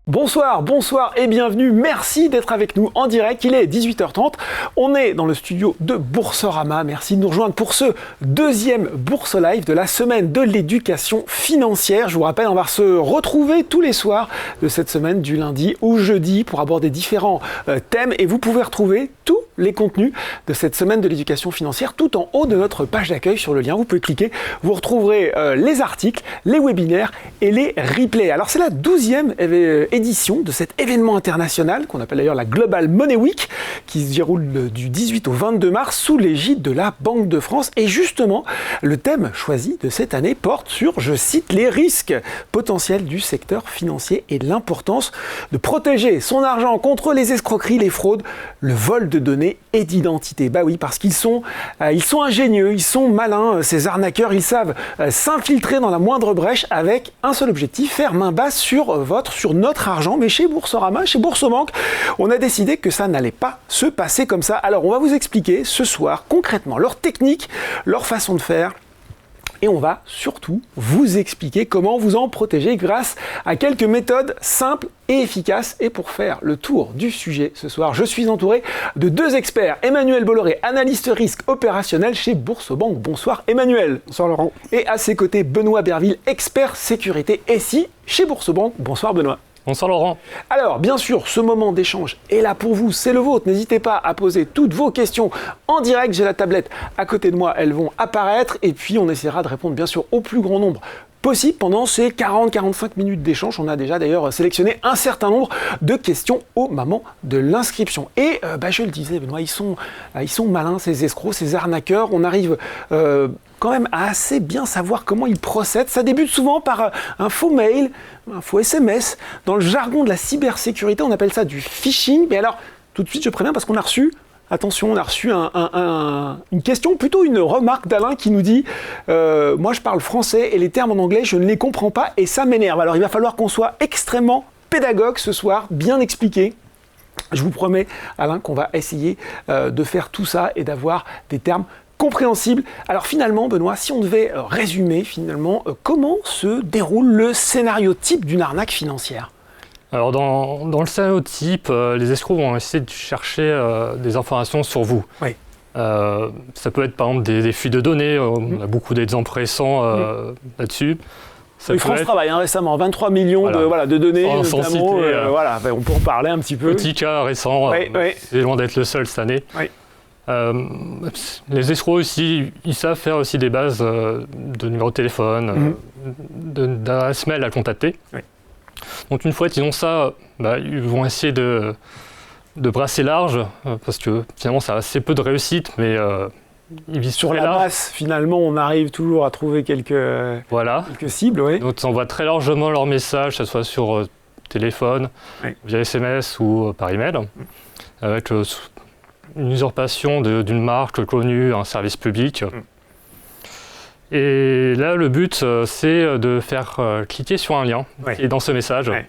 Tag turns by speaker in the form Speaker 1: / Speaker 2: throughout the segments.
Speaker 1: Bonsoir et bienvenue, merci d'être avec nous en direct, il est 18h30, on est dans le studio de Boursorama, merci de nous rejoindre pour ce deuxième Bourse Live de la semaine de l'éducation financière. Je vous rappelle, on va se retrouver tous les soirs de cette semaine du lundi au jeudi pour aborder différents thèmes et vous pouvez retrouver tous les contenus de cette semaine de l'éducation financière tout en haut de notre page d'accueil sur le lien, vous pouvez cliquer, vous retrouverez les articles, les webinaires et les replays. Alors c'est la 12e édition de cet événement international qu'on appelle d'ailleurs la Global Money Week qui se déroule du 18 au 22 mars sous l'égide de la Banque de France et justement le thème choisi de cette année porte sur, je cite, les risques potentiels du secteur financier et l'importance de protéger son argent contre les escroqueries, les fraudes, le vol de données et d'identité. Bah oui, parce qu'ils sont ingénieux, ils sont malins, ces arnaqueurs, ils savent s'infiltrer dans la moindre brèche avec un seul objectif, faire main basse sur notre argent. Mais chez Boursorama, chez Boursobank, on a décidé que ça n'allait pas se passer comme ça. Alors on va vous expliquer ce soir concrètement leur technique, leur façon de faire. Et on va surtout vous expliquer comment vous en protéger grâce à quelques méthodes simples et efficaces. Et pour faire le tour du sujet ce soir, je suis entouré de deux experts. Emmanuel Bolloré, analyste risque opérationnel chez Boursobank. Bonsoir Emmanuel.
Speaker 2: Bonsoir Laurent.
Speaker 1: Et à ses côtés, Benoît Berville, expert sécurité SI chez Boursobank. Bonsoir Benoît.
Speaker 3: Bonsoir Laurent.
Speaker 1: Alors, bien sûr, ce moment d'échange est là pour vous, c'est le vôtre. N'hésitez pas à poser toutes vos questions en direct. J'ai la tablette à côté de moi, elles vont apparaître. Et puis, on essaiera de répondre, bien sûr, au plus grand nombre possible pendant ces 40-45 minutes d'échange. On a déjà d'ailleurs sélectionné un certain nombre de questions au moment de l'inscription. Et je le disais, Benoît, ils sont malins, ces escrocs, ces arnaqueurs. On arrive quand même à assez bien savoir comment ils procèdent. Ça débute souvent par un faux mail, un faux SMS. Dans le jargon de la cybersécurité, on appelle ça du phishing. Mais alors, tout de suite, je préviens parce qu'on a reçu... Attention, on a reçu une question, plutôt une remarque d'Alain qui nous dit moi je parle français et les termes en anglais, je ne les comprends pas et ça m'énerve. Alors il va falloir qu'on soit extrêmement pédagogue ce soir, bien expliqué. Je vous promets, Alain, qu'on va essayer de faire tout ça et d'avoir des termes compréhensible. Alors finalement, Benoît, si on devait résumer comment se déroule le scénario type d'une arnaque financière ?
Speaker 3: Alors dans le scénario type, les escrocs vont essayer de chercher des informations sur vous.
Speaker 1: Oui.
Speaker 3: Ça peut être par exemple des fuites de données, on a beaucoup d'exemples récents là-dessus.
Speaker 1: France travaille récemment, 23 millions de données,
Speaker 3: sans
Speaker 1: notamment,
Speaker 3: citer,
Speaker 1: on peut en parler un petit peu.
Speaker 3: Petit cas récent, c'est loin d'être le seul cette année.
Speaker 1: Oui.
Speaker 3: Les escrocs aussi, ils savent faire aussi des bases de numéros de téléphone, d'adresse mail à contacter. Oui. Donc une fois qu'ils ont ça, ils vont essayer de brasser large, parce que finalement ça a assez peu de réussite, mais ils visent
Speaker 1: sur la masse. Finalement, on arrive toujours à trouver quelques cibles. Oui.
Speaker 3: Donc ils envoient très largement leurs messages, que ce soit sur téléphone, via SMS ou par email, avec une usurpation d'une marque connue, un service public. Et là, le but, c'est de faire cliquer sur un lien qui est dans ce message. Ouais.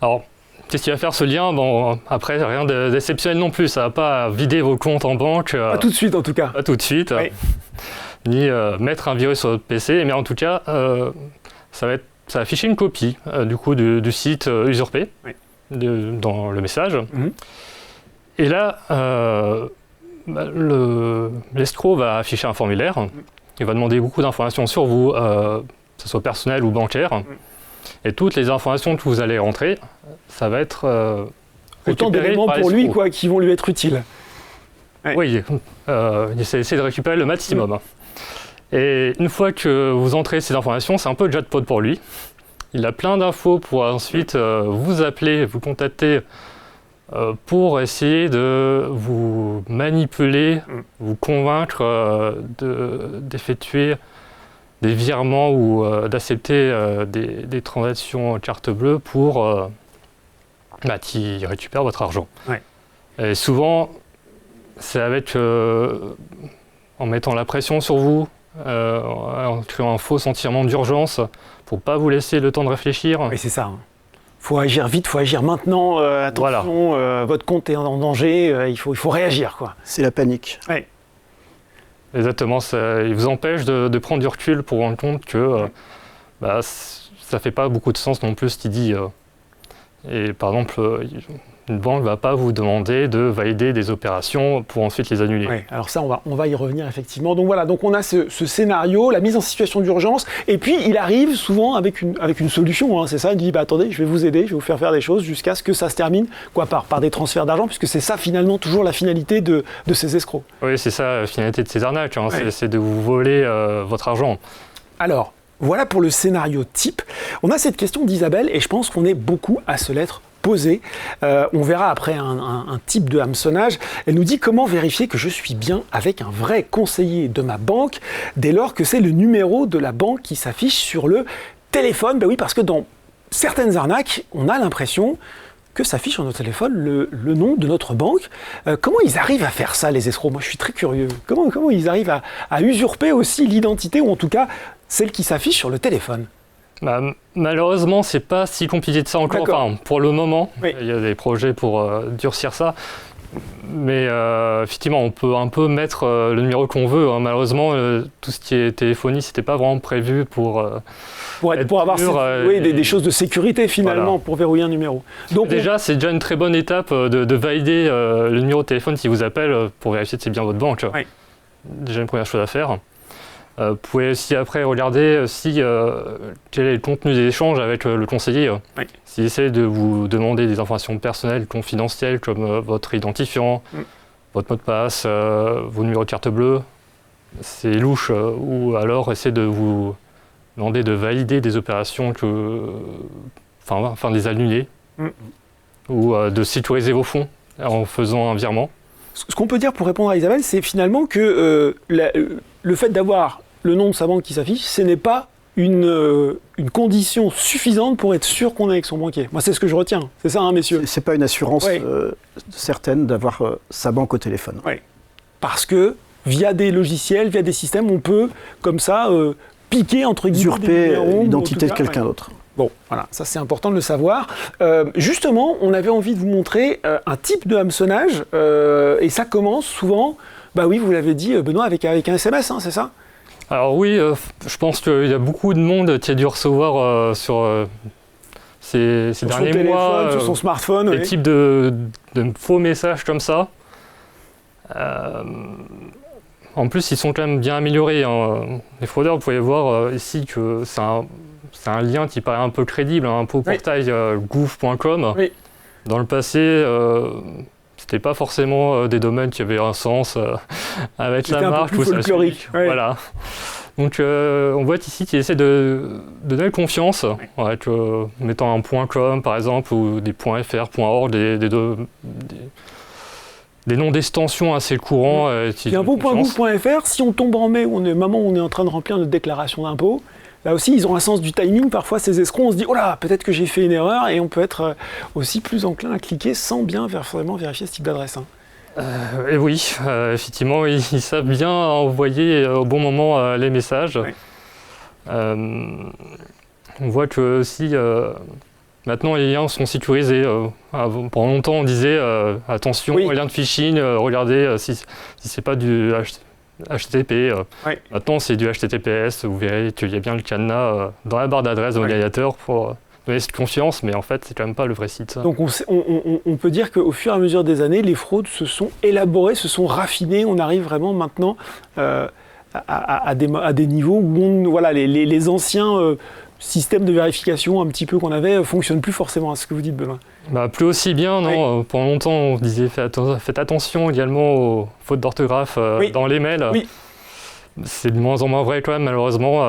Speaker 3: Alors, qu'est-ce qu'il va faire ce lien ? Bon, après, rien d'exceptionnel non plus. Ça ne va pas vider vos comptes en banque.
Speaker 1: Pas tout de suite, en tout cas.
Speaker 3: Pas tout de suite. Oui. Ni mettre un virus sur votre PC. Mais en tout cas, ça va afficher une copie du site usurpé dans le message. Et là, l'escroc va afficher un formulaire. Il va demander beaucoup d'informations sur vous, que ce soit personnel ou bancaire. Et toutes les informations que vous allez rentrer, ça va être
Speaker 1: autant d'éléments pour lui qui vont lui être utiles.
Speaker 3: Ouais. Oui, il essaie de récupérer le maximum. Et une fois que vous entrez ces informations, c'est un peu le jackpot pour lui. Il a plein d'infos pour ensuite vous appeler, vous contacter pour essayer de vous manipuler, vous convaincre d'effectuer des virements ou d'accepter des transactions carte bleue pour qu'ils récupèrent votre argent. Ouais. Et souvent, c'est avec en mettant la pression sur vous, en créant un faux sentiment d'urgence pour ne pas vous laisser le temps de réfléchir.
Speaker 1: Oui, c'est ça. Faut agir vite, faut agir maintenant. Attention, votre compte est en danger. Il faut réagir, quoi.
Speaker 2: C'est la panique.
Speaker 1: Ouais.
Speaker 3: Exactement. Il vous empêche de prendre du recul pour vous rendre compte que ça fait pas beaucoup de sens non plus ce qu'il dit. Et par exemple, une banque ne va pas vous demander de valider des opérations pour ensuite les annuler.
Speaker 1: Oui, alors ça, on va y revenir effectivement. Donc voilà, donc on a ce scénario, la mise en situation d'urgence, et puis il arrive souvent avec une solution, hein, c'est ça, il dit attendez, je vais vous aider, je vais vous faire des choses jusqu'à ce que ça se termine par des transferts d'argent, puisque c'est ça finalement toujours la finalité de ces escrocs.
Speaker 3: Oui, c'est ça la finalité de ces arnaques, hein, c'est de vous voler votre argent.
Speaker 1: Alors, voilà pour le scénario type. On a cette question d'Isabelle, et je pense qu'on est beaucoup à se l'être posée. On verra après un type de hameçonnage. Elle nous dit comment vérifier que je suis bien avec un vrai conseiller de ma banque dès lors que c'est le numéro de la banque qui s'affiche sur le téléphone. Ben oui, parce que dans certaines arnaques, on a l'impression que s'affiche sur notre téléphone le nom de notre banque. Comment ils arrivent à faire ça, les escrocs? Moi, je suis très curieux. Comment ils arrivent à usurper aussi l'identité, ou en tout cas celle qui s'affiche sur le téléphone?
Speaker 3: Malheureusement, c'est pas si compliqué de ça encore. Enfin, pour le moment, oui. Il y a des projets pour durcir ça. Mais effectivement, on peut un peu mettre le numéro qu'on veut. Hein. Malheureusement, tout ce qui est téléphonie, c'était pas vraiment prévu pour
Speaker 1: avoir des choses de sécurité finalement, voilà, pour verrouiller un numéro. Donc
Speaker 3: déjà, c'est déjà une très bonne étape de valider le numéro de téléphone qui vous appelle pour vérifier que c'est bien votre banque. Oui. Déjà une première chose à faire. Vous pouvez aussi après regarder quel est le contenu des échanges avec le conseiller. Oui. S'il essaie de vous demander des informations personnelles, confidentielles, comme votre identifiant, votre mot de passe, vos numéros de carte bleue, c'est louche. Ou alors essaie de vous demander de valider des opérations, enfin des annuler, ou de sécuriser vos fonds en faisant un virement.
Speaker 1: Ce qu'on peut dire pour répondre à Isabelle, c'est finalement que le fait d'avoir le nom de sa banque qui s'affiche, ce n'est pas une condition suffisante pour être sûr qu'on est avec son banquier. Moi, c'est ce que je retiens. C'est ça, hein, messieurs?
Speaker 2: C'est pas une assurance certaine d'avoir sa banque au téléphone.
Speaker 1: Oui. Parce que via des logiciels, via des systèmes, on peut, comme ça, piquer, entre guillemets,
Speaker 2: usurper l'identité de quelqu'un d'autre.
Speaker 1: Bon, voilà, ça c'est important de le savoir. Justement, on avait envie de vous montrer un type de hameçonnage, et ça commence souvent, bah oui, vous l'avez dit, Benoît, avec un SMS, hein, c'est ça?
Speaker 3: Alors oui, je pense qu'il y a beaucoup de monde qui a dû recevoir sur ces derniers mois
Speaker 1: sur son smartphone,
Speaker 3: des types de faux messages comme ça. En plus, ils sont quand même bien améliorés. Hein. Les fraudeurs, vous pouvez voir ici que c'est un lien qui paraît un peu crédible, un peu au portail gouv.com. Oui. Dans le passé, c'était pas forcément des domaines qui avaient un sens avec la marque ou ça. Voilà. Donc on voit ici qu'ils essaient de donner confiance, avec, mettant un .com par exemple, ou des .fr, .org, des noms d'extensions assez courants.
Speaker 1: Il y a un beau .gouv.fr, si on tombe en mai, on est en train de remplir notre déclaration d'impôt. Là aussi, ils ont un sens du timing. Parfois, ces escrocs, on se dit « Oh là, peut-être que j'ai fait une erreur » et on peut être aussi plus enclin à cliquer sans bien vraiment vérifier ce type d'adresse. Hein.
Speaker 3: Et oui, effectivement, ils savent bien envoyer au bon moment les messages. Oui. On voit que aussi, maintenant, les liens sont sécurisés. Pendant longtemps, on disait « Attention, lien de phishing, regardez si c'est pas du HTTP. Maintenant, c'est du HTTPS. Vous verrez qu'il y a bien le cadenas dans la barre d'adresse de navigateur pour donner cette confiance, mais en fait, c'est quand même pas le vrai site.
Speaker 1: Donc, on peut dire qu'au fur et à mesure des années, les fraudes se sont élaborées, se sont raffinées. On arrive vraiment maintenant à des niveaux où les anciens systèmes de vérification un petit peu qu'on avait fonctionnent plus forcément. À ce que vous dites, Benoît?
Speaker 3: Plus aussi bien, non. Oui. Pendant longtemps, on disait faites attention également aux fautes d'orthographe dans les mails. Oui. C'est de moins en moins vrai quand même, malheureusement.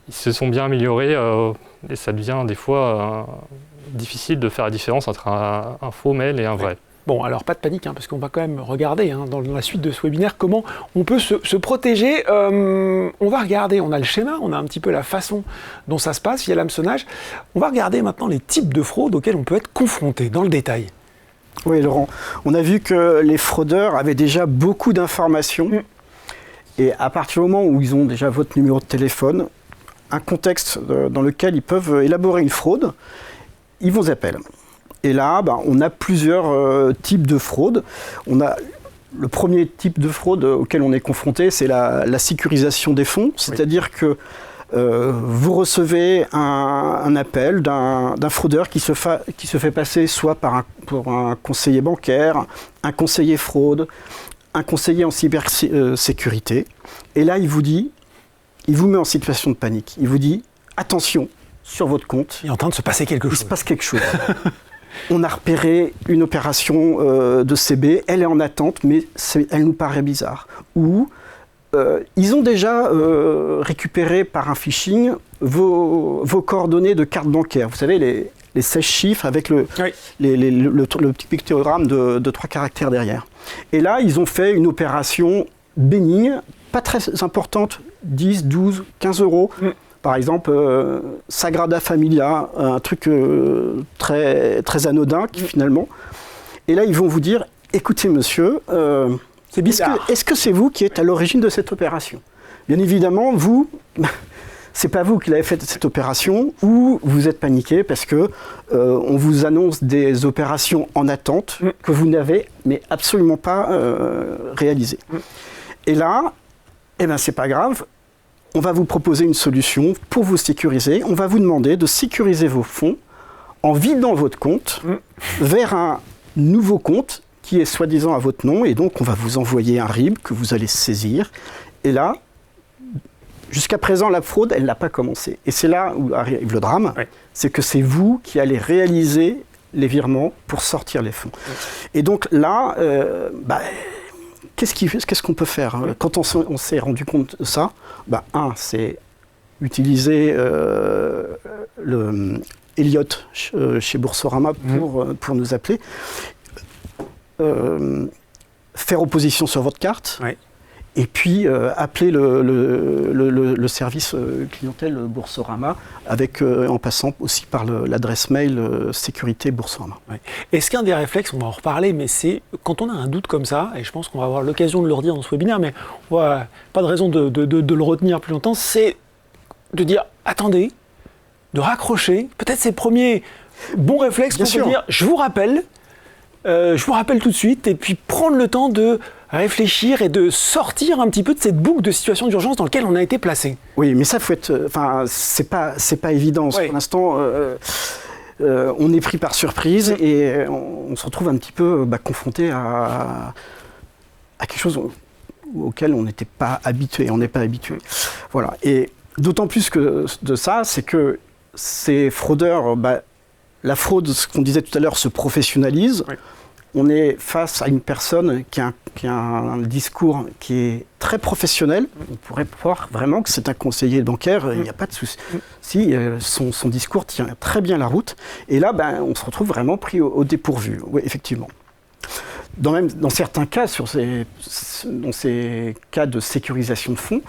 Speaker 3: Ils se sont bien améliorés et ça devient des fois difficile de faire la différence entre un faux mail et un vrai.
Speaker 1: Bon, alors pas de panique, hein, parce qu'on va quand même regarder dans la suite de ce webinaire comment on peut se protéger. On va regarder, on a le schéma, on a un petit peu la façon dont ça se passe via l'hameçonnage. On va regarder maintenant les types de fraudes auxquels on peut être confronté dans le détail.
Speaker 2: Oui, Laurent, on a vu que les fraudeurs avaient déjà beaucoup d'informations. Et à partir du moment où ils ont déjà votre numéro de téléphone, un contexte dans lequel ils peuvent élaborer une fraude, ils vous appellent. Et là, on a plusieurs types de fraudes. On a le premier type de fraude auquel on est confronté, c'est la sécurisation des fonds. C'est-à-dire que vous recevez un appel d'un fraudeur qui se fait passer soit pour un conseiller bancaire, un conseiller fraude, un conseiller en cybersécurité. Et là, il vous met en situation de panique. Il vous dit, attention, sur votre compte,
Speaker 1: il est en train de se passer quelque chose.
Speaker 2: Il se passe quelque chose. On a repéré une opération de CB, elle est en attente, mais elle nous paraît bizarre. Ou ils ont déjà récupéré par un phishing vos coordonnées de carte bancaire. Vous savez, les 16 chiffres avec le petit pictogramme de 3 caractères derrière. Et là, ils ont fait une opération bénigne, pas très importante, 10, 12, 15 euros. Par exemple, Sagrada Familia, un truc très, très anodin finalement. Et là, ils vont vous dire, écoutez monsieur,
Speaker 1: c'est bizarre.
Speaker 2: Est-ce que c'est vous qui êtes à l'origine de cette opération ? Bien évidemment, vous, c'est pas vous qui l'avez fait cette opération, ou vous êtes paniqué parce que on vous annonce des opérations en attente que vous n'avez mais absolument pas réalisées. Et là, eh ben, c'est pas grave. On va vous proposer une solution pour vous sécuriser. On va vous demander de sécuriser vos fonds en vidant votre compte vers un nouveau compte qui est soi-disant à votre nom. Et donc, on va vous envoyer un RIB que vous allez saisir. Et là, jusqu'à présent, la fraude, elle n'a pas commencé. Et c'est là où arrive le drame. Oui. C'est que c'est vous qui allez réaliser les virements pour sortir les fonds. Et donc là, qu'est-ce qu'on peut faire quand on s'est rendu compte de ça? C'est utiliser le Elliott chez Boursorama pour nous appeler, faire opposition sur votre carte, et puis appeler le service clientèle Boursorama, en passant aussi par l'adresse mail sécurité Boursorama.
Speaker 1: Est-ce qu'un des réflexes, on va en reparler, mais c'est quand on a un doute comme ça, et je pense qu'on va avoir l'occasion de le redire dans ce webinaire, mais pas de raison de le retenir plus longtemps, c'est de dire attendez, de raccrocher, peut-être c'est le premier bon réflexe pour se dire je vous rappelle tout de suite, et puis prendre le temps de réfléchir et de sortir un petit peu de cette boucle de situation d'urgence dans laquelle on a été placé.
Speaker 2: Oui, mais ça, c'est pas évident. Pour l'instant, on est pris par surprise et on se retrouve un petit peu confronté à quelque chose auquel on n'était pas habitué. On n'est pas habitué. Voilà. Et d'autant plus que de ça, c'est que ces fraudeurs, la fraude, ce qu'on disait tout à l'heure, se professionnalise. On est face à une personne qui a un discours qui est très professionnel. On pourrait voir vraiment que c'est un conseiller bancaire, il n'y a pas de souci. Si, son discours tient très bien la route. Et là, on se retrouve vraiment pris au dépourvu. Oui, effectivement. Dans certains cas, dans ces cas de sécurisation de fonds,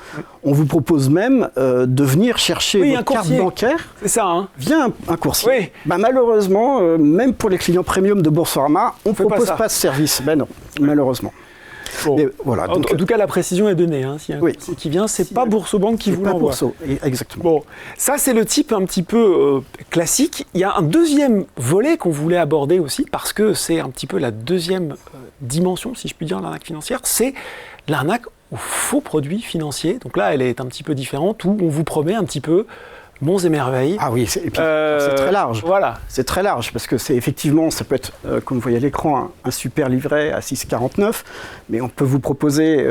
Speaker 2: on vous propose même de venir chercher votre carte bancaire via un coursier. Oui. Malheureusement, même pour les clients premium de Boursorama, on ne propose pas ce service. Non, malheureusement.
Speaker 1: Bon. Mais voilà, en tout cas, la précision est donnée. S'il y a un coursier qui vient, c'est pas Boursobank qui vous l'envoie.
Speaker 2: Exactement.
Speaker 1: Bon, ça c'est le type un petit peu classique. Il y a un deuxième volet qu'on voulait aborder aussi, parce que c'est un petit peu la deuxième dimension, si je puis dire, de l'arnaque financière, c'est l'arnaque aux faux produits financiers. Donc là, elle est un petit peu différente, où on vous promet un petit peu monts et merveilles.
Speaker 2: Ah oui, c'est très large.
Speaker 1: Voilà.
Speaker 2: C'est très large, parce que ça peut être, comme vous voyez à l'écran, un super livret à 6,49, mais on peut vous proposer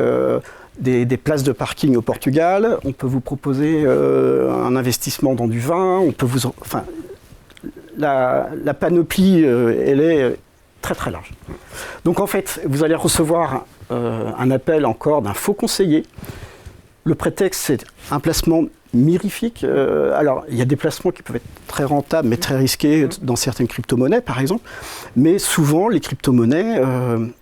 Speaker 2: des places de parking au Portugal, on peut vous proposer un investissement dans du vin, on peut vous... la panoplie, elle est très très large. Donc en fait, vous allez recevoir un appel encore d'un faux conseiller. Le prétexte, c'est un placement mirifique. Alors, il y a des placements qui peuvent être très rentables, mais très risqués dans certaines crypto-monnaies, par exemple. Mais souvent, les crypto-monnaies,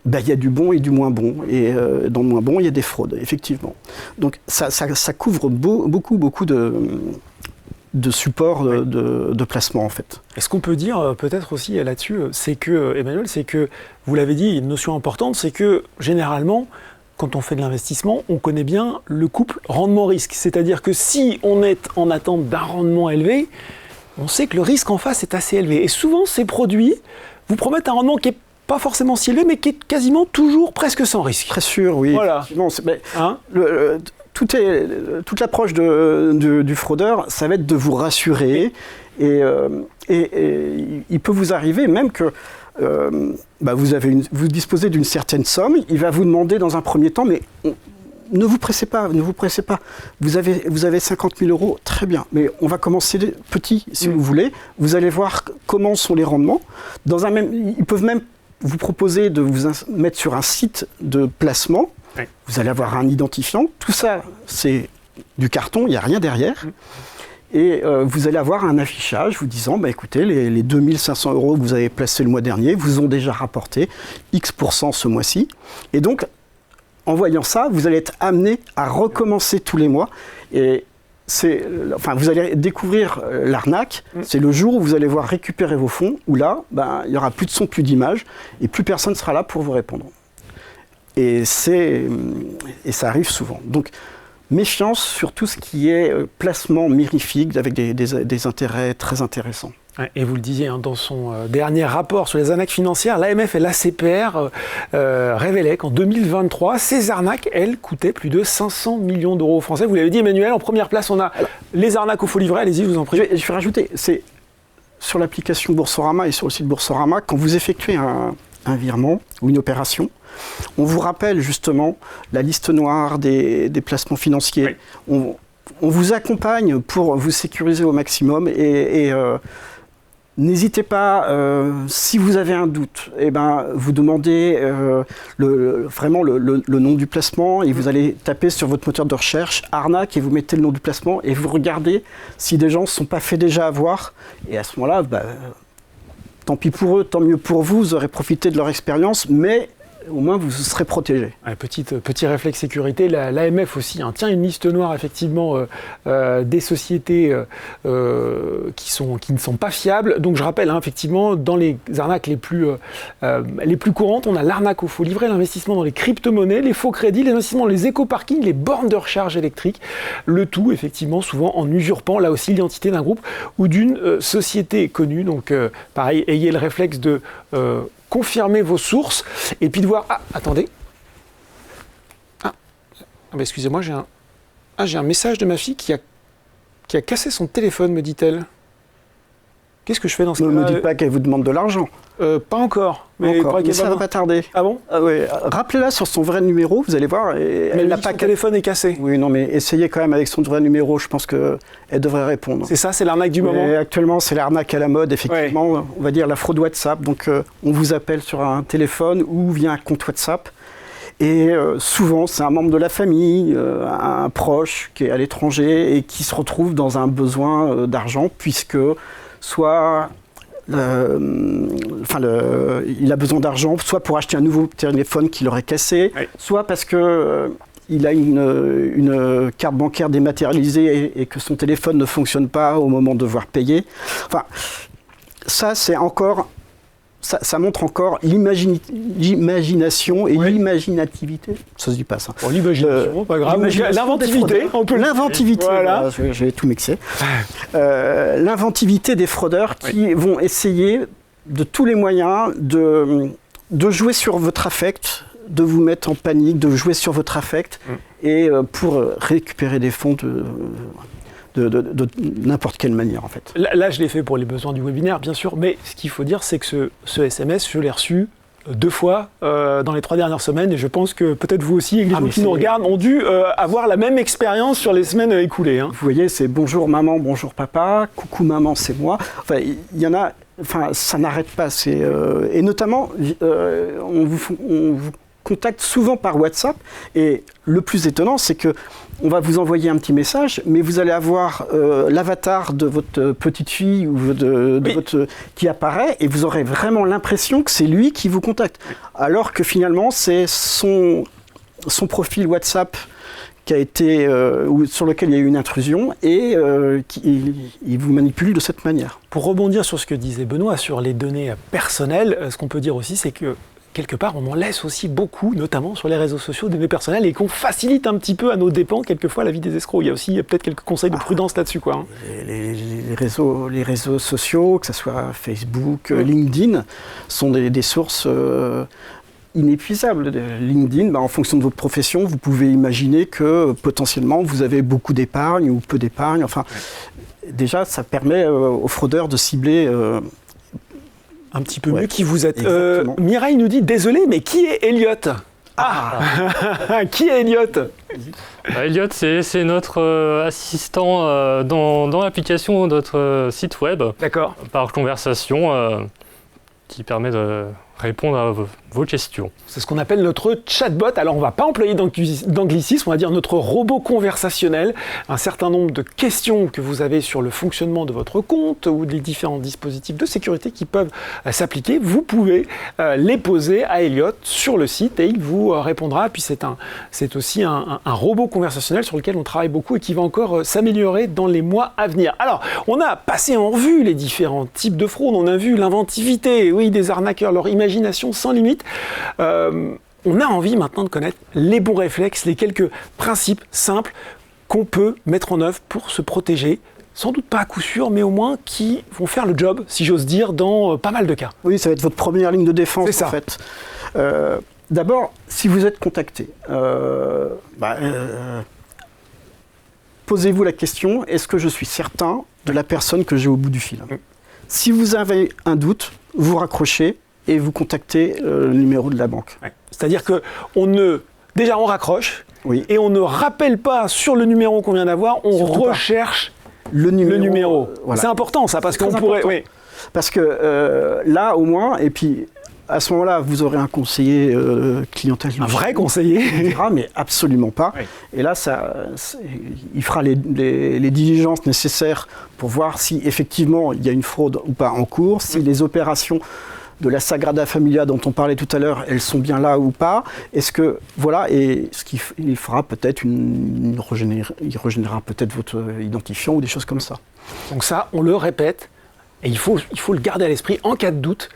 Speaker 2: il y a du bon et du moins bon. Et dans le moins bon, il y a des fraudes, effectivement. Donc, ça couvre beaucoup de supports de placement, en fait.
Speaker 1: Et ce qu'on peut dire, peut-être aussi là-dessus, c'est que, Emmanuel, vous l'avez dit, une notion importante, c'est que, généralement, quand on fait de l'investissement, on connaît bien le couple rendement-risque. C'est-à-dire que si on est en attente d'un rendement élevé, on sait que le risque en face est assez élevé. Et souvent, ces produits vous promettent un rendement qui n'est pas forcément si élevé, mais qui est quasiment toujours presque sans risque.
Speaker 2: Très sûr, oui.
Speaker 1: Voilà.
Speaker 2: toute l'approche du fraudeur, ça va être de vous rassurer. Et il peut vous arriver même que vous disposez d'une certaine somme. Il va vous demander dans un premier temps, mais ne vous pressez pas. Vous avez 50 000 euros, très bien. Mais on va commencer petit, si vous voulez. Vous allez voir comment sont les rendements. Ils peuvent même vous proposer de vous mettre sur un site de placement. Oui. Vous allez avoir un identifiant. Tout ça, c'est du carton, il n'y a rien derrière. Et vous allez avoir un affichage vous disant, écoutez, les 2500 euros que vous avez placés le mois dernier vous ont déjà rapporté X% ce mois-ci. Et donc, en voyant ça, vous allez être amené à recommencer tous les mois. Et vous allez découvrir l'arnaque. C'est le jour où vous allez voir récupérer vos fonds, où là, il n'y aura plus de son, plus d'image, et plus personne ne sera là pour vous répondre. Et ça arrive souvent. Donc, méfiance sur tout ce qui est placement mirifique avec des intérêts très intéressants.
Speaker 1: Et vous le disiez, dans son dernier rapport sur les arnaques financières, l'AMF et l'ACPR révélaient qu'en 2023, ces arnaques, elles, coûtaient plus de 500 millions d'euros aux Français. Vous l'avez dit, Emmanuel, en première place, on a les arnaques au faux livret. Allez-y, je vous en prie.
Speaker 2: Je vais rajouter, c'est sur l'application Boursorama et sur le site Boursorama, quand vous effectuez un virement ou une opération, on vous rappelle justement la liste noire des placements financiers. Oui. On vous accompagne pour vous sécuriser au maximum et n'hésitez pas, si vous avez un doute, vous demandez vraiment le nom du placement et vous allez taper sur votre moteur de recherche arnaque et vous mettez le nom du placement et vous regardez si des gens ne se sont pas fait déjà avoir. Et à ce moment-là, tant pis pour eux, tant mieux pour vous, vous aurez profité de leur expérience, mais au moins vous serez protégé.
Speaker 1: Petit réflexe sécurité, l'AMF aussi tient une liste noire effectivement des sociétés qui ne sont pas fiables. Donc je rappelle effectivement dans les arnaques les plus courantes, on a l'arnaque au faux livret, l'investissement dans les crypto-monnaies, les faux crédits, les investissements dans les éco-parkings, les bornes de recharge électrique, le tout effectivement souvent en usurpant là aussi l'identité d'un groupe ou d'une société connue. Donc pareil, ayez le réflexe de confirmer vos sources et puis de voir... Ah, attendez. Excusez-moi, j'ai un message de ma fille qui a cassé son téléphone, me dit-elle. Qu'est-ce que je fais dans ce cas-là ?
Speaker 2: Ne me dites pas qu'elle vous demande de l'argent.
Speaker 1: Pas encore. Mais
Speaker 2: ça va pas tarder.
Speaker 1: Ah bon ?
Speaker 2: Rappelez-la sur son vrai numéro, vous allez voir.
Speaker 1: Elle n'a pas son téléphone est cassé.
Speaker 2: Oui, non, mais essayez quand même avec son vrai numéro, je pense qu'elle devrait répondre.
Speaker 1: C'est ça, c'est l'arnaque du moment.
Speaker 2: Actuellement, c'est l'arnaque à la mode, effectivement. Ouais. On va dire la fraude WhatsApp. Donc, on vous appelle sur un téléphone ou via un compte WhatsApp. Et souvent, c'est un membre de la famille, un proche qui est à l'étranger et qui se retrouve dans un besoin d'argent, puisque soit... il a besoin d'argent, soit pour acheter un nouveau téléphone qu'il aurait cassé, soit parce que il a une carte bancaire dématérialisée et que son téléphone ne fonctionne pas au moment de devoir payer. Enfin, ça c'est encore... Ça montre encore l'imagination et l'imaginativité. Ça se dit pas ça.
Speaker 1: L'imagination, pas grave. L'inventivité.
Speaker 2: L'inventivité, voilà. J'ai tout mixé. L'inventivité des fraudeurs qui vont essayer de tous les moyens de jouer sur votre affect, de vous mettre en panique, de jouer sur votre affect et pour récupérer des fonds de n'importe quelle manière en fait.
Speaker 1: Là, je l'ai fait pour les besoins du webinaire, bien sûr, mais ce qu'il faut dire, c'est que ce SMS, je l'ai reçu 2 fois dans les 3 dernières semaines, et je pense que peut-être vous aussi, et les gens qui nous regardent, ont dû avoir la même expérience sur les semaines écoulées. Vous
Speaker 2: voyez, c'est bonjour maman, bonjour papa, coucou maman, c'est moi. Enfin, il y en a, ça n'arrête pas. Et notamment, on vous contacte souvent par WhatsApp, et le plus étonnant, c'est que on va vous envoyer un petit message, mais vous allez avoir l'avatar de votre petite fille ou votre qui apparaît, et vous aurez vraiment l'impression que c'est lui qui vous contacte. Alors que finalement, c'est son profil WhatsApp qui a été, sur lequel il y a eu une intrusion, et il vous manipule de cette manière.
Speaker 1: Pour rebondir sur ce que disait Benoît, sur les données personnelles, ce qu'on peut dire aussi, c'est que quelque part, on en laisse aussi beaucoup, notamment sur les réseaux sociaux, des données personnelles, et qu'on facilite un petit peu à nos dépens, quelquefois, la vie des escrocs. Il y a aussi peut-être quelques conseils de prudence là-dessus, quoi.
Speaker 2: Les réseaux sociaux, que ce soit Facebook, LinkedIn, sont des sources inépuisable. LinkedIn, en fonction de votre profession, vous pouvez imaginer que potentiellement vous avez beaucoup d'épargne ou peu d'épargne. Enfin, déjà, ça permet aux fraudeurs de cibler
Speaker 1: un petit peu mieux qui vous êtes.
Speaker 2: Mireille
Speaker 1: nous dit, désolé, mais qui est Elliot ? Qui est Elliot ?
Speaker 3: Elliot, c'est notre assistant dans l'application de notre site web.
Speaker 1: D'accord.
Speaker 3: Par conversation, qui permet de répondre à vos questions.
Speaker 1: C'est ce qu'on appelle notre chatbot. Alors, on ne va pas employer d'anglicisme, on va dire notre robot conversationnel. Un certain nombre de questions que vous avez sur le fonctionnement de votre compte ou des différents dispositifs de sécurité qui peuvent s'appliquer, vous pouvez les poser à Elliot sur le site et il vous répondra. Puis, c'est aussi un robot conversationnel sur lequel on travaille beaucoup et qui va encore s'améliorer dans les mois à venir. Alors, on a passé en revue les différents types de fraude. On a vu l'inventivité, des arnaqueurs, leur imagination sans limite. On a envie maintenant de connaître les bons réflexes, les quelques principes simples qu'on peut mettre en œuvre pour se protéger, sans doute pas à coup sûr, mais au moins qui vont faire le job, si j'ose dire, dans pas mal de cas.
Speaker 2: Oui, ça va être votre première ligne de défense,
Speaker 1: c'est ça.
Speaker 2: En fait. D'abord, si vous êtes contacté, posez-vous la question, est-ce que je suis certain de la personne que j'ai au bout du fil ? Si vous avez un doute, vous raccrochez et vous contactez le numéro de la banque.
Speaker 1: C'est-à-dire qu'on on raccroche et on ne rappelle pas sur le numéro qu'on vient d'avoir, on recherche le numéro. Voilà. C'est important ça, parce qu'on pourrait... Oui.
Speaker 2: Parce que là, au moins, et puis à ce moment-là, vous aurez un conseiller clientèle.
Speaker 1: Un vrai conseiller.
Speaker 2: Il dira, mais absolument pas. Oui. Et là, il fera les diligences nécessaires pour voir si effectivement il y a une fraude ou pas en cours, si les opérations de la Sagrada Familia dont on parlait tout à l'heure, elles sont bien là ou pas. Est-ce que, voilà, et il fera peut-être il régénérera peut-être votre identifiant ou des choses comme ça.
Speaker 1: Donc ça, on le répète, et il faut le garder à l'esprit. En cas de doute,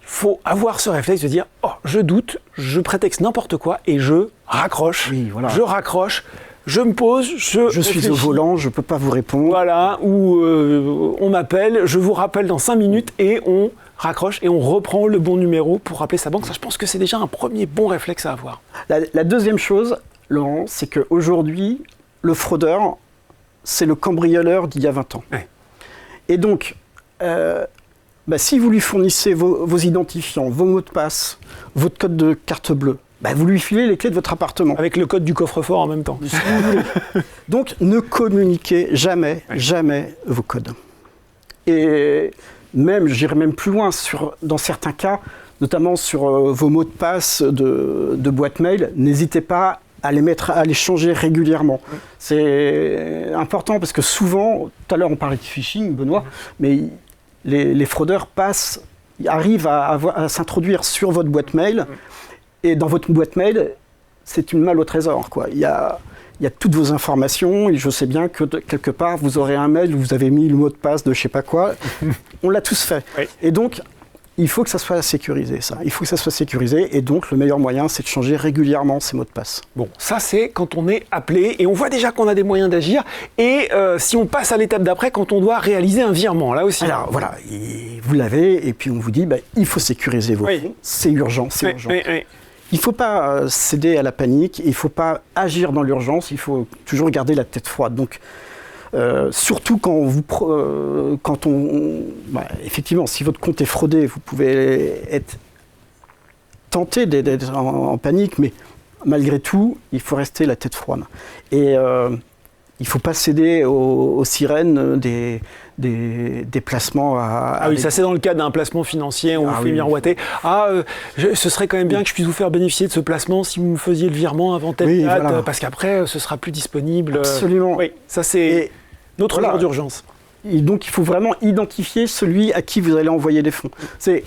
Speaker 1: il faut avoir ce réflexe de dire « Oh, je doute, je prétexte n'importe quoi et je raccroche, je raccroche, je me pose, je
Speaker 2: suis au volant, je ne peux pas vous répondre. »
Speaker 1: Voilà, ou on m'appelle, je vous rappelle dans 5 minutes et on raccroche et on reprend le bon numéro pour rappeler sa banque. Ça, je pense que c'est déjà un premier bon réflexe à avoir.
Speaker 2: La deuxième chose, Laurent, c'est qu'aujourd'hui, le fraudeur, c'est le cambrioleur d'il y a 20 ans.
Speaker 1: Ouais.
Speaker 2: Et donc, si vous lui fournissez vos identifiants, vos mots de passe, votre code de carte bleue, vous lui filez les clés de votre appartement.
Speaker 1: Avec le code du coffre-fort en même temps.
Speaker 2: Si vous voulez. Donc, ne communiquez jamais vos codes. Et même, j'irai même plus loin, dans certains cas, notamment sur vos mots de passe de boîte mail, n'hésitez pas à les changer régulièrement. C'est important parce que souvent, tout à l'heure on parlait de phishing, Benoît, mais les fraudeurs arrivent à s'introduire sur votre boîte mail, et dans votre boîte mail, c'est une malle au trésor, quoi. Il y a toutes vos informations, et je sais bien que quelque part, vous aurez un mail où vous avez mis le mot de passe de je sais pas quoi. On l'a tous fait. Oui. Et donc, il faut que ça soit sécurisé, ça. Il faut que ça soit sécurisé, et donc le meilleur moyen, c'est de changer régulièrement ces mots de passe.
Speaker 1: Bon, ça c'est quand on est appelé, et on voit déjà qu'on a des moyens d'agir, et si on passe à l'étape d'après, quand on doit réaliser un virement, là aussi.
Speaker 2: Alors voilà, vous l'avez, et puis on vous dit, il faut sécuriser vos fonds, c'est urgent, c'est urgent. Oui. Il ne faut pas céder à la panique, il ne faut pas agir dans l'urgence, il faut toujours garder la tête froide. Donc, surtout effectivement, si votre compte est fraudé, vous pouvez être tenté d'être en panique, mais malgré tout, il faut rester la tête froide. Et il ne faut pas céder aux sirènes des placements
Speaker 1: Ah oui, ça c'est dans le cas d'un placement financier, on vous fait miroiter. Ce serait quand même bien que je puisse vous faire bénéficier de ce placement si vous me faisiez le virement avant telle date, parce qu'après, ce sera plus disponible.
Speaker 2: Absolument.
Speaker 1: Oui, ça c'est notre genre d'urgence.
Speaker 2: Et donc, il faut vraiment identifier celui à qui vous allez envoyer les fonds. C'est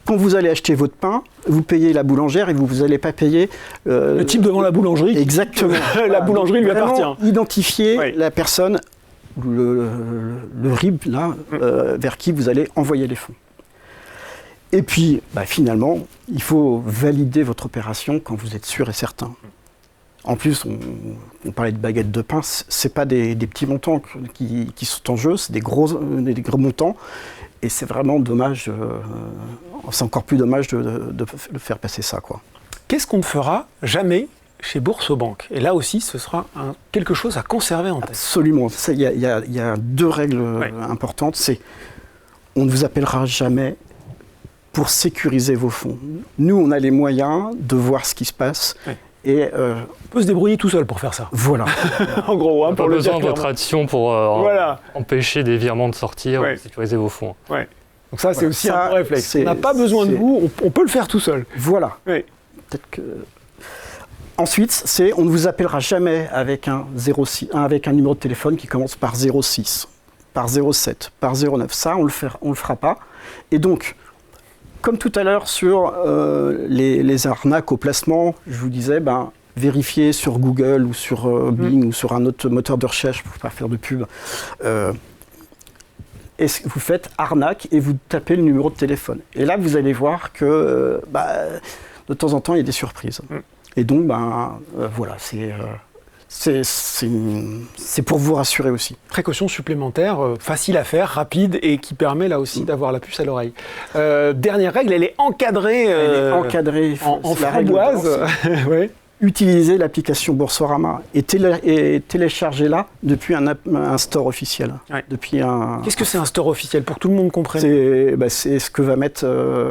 Speaker 2: quand vous allez acheter votre pain, vous payez la boulangère et vous n'allez pas payer...
Speaker 1: le type devant la boulangerie.
Speaker 2: Exactement.
Speaker 1: La boulangerie lui appartient.
Speaker 2: Identifier la personne, le RIB, là, vers qui vous allez envoyer les fonds. Et puis, finalement, il faut valider votre opération quand vous êtes sûr et certain. En plus, on parlait de baguettes de pain, ce n'est pas des petits montants qui sont en jeu, c'est des gros montants. Et c'est vraiment dommage, c'est encore plus dommage de faire passer ça, quoi.
Speaker 1: Qu'est-ce qu'on ne fera jamais chez Boursorama? Et là aussi, ce sera quelque chose à conserver en tête.
Speaker 2: Absolument. Il y a 2 règles importantes. C'est on ne vous appellera jamais pour sécuriser vos fonds. Nous, on a les moyens de voir ce qui se passe.
Speaker 1: Oui.
Speaker 2: Et
Speaker 1: on peut se débrouiller tout seul pour faire ça.
Speaker 2: Voilà.
Speaker 1: En gros,
Speaker 3: on n'a pas besoin de votre action pour empêcher des virements de sortir,
Speaker 1: Ouais.
Speaker 3: sécuriser vos fonds.
Speaker 1: Ouais. Donc ça, c'est aussi un bon réflexe. On n'a pas besoin de vous, on peut le faire tout seul.
Speaker 2: Voilà.
Speaker 1: Oui.
Speaker 2: Peut-être que... Ensuite, on ne vous appellera jamais avec un numéro de téléphone qui commence par 06, par 07, par 09. Ça, on le fera pas. Et donc, comme tout à l'heure sur les arnaques au placement, je vous disais, vérifiez sur Google ou sur Bing ou sur un autre moteur de recherche, pour ne pas faire de pub. Vous faites arnaque et vous tapez le numéro de téléphone. Et là, vous allez voir que de temps en temps, il y a des surprises. Et donc, voilà, c'est pour vous rassurer aussi.
Speaker 1: Précaution supplémentaire, facile à faire, rapide et qui permet là aussi d'avoir la puce à l'oreille. Dernière règle, elle est encadrée, en framboise. Ouais.
Speaker 2: Utilisez l'application Boursorama et téléchargez-la depuis un store officiel.
Speaker 1: Ouais.
Speaker 2: Qu'est-ce
Speaker 1: que c'est un store officiel pour que tout le monde comprenne?
Speaker 2: C'est ce que va mettre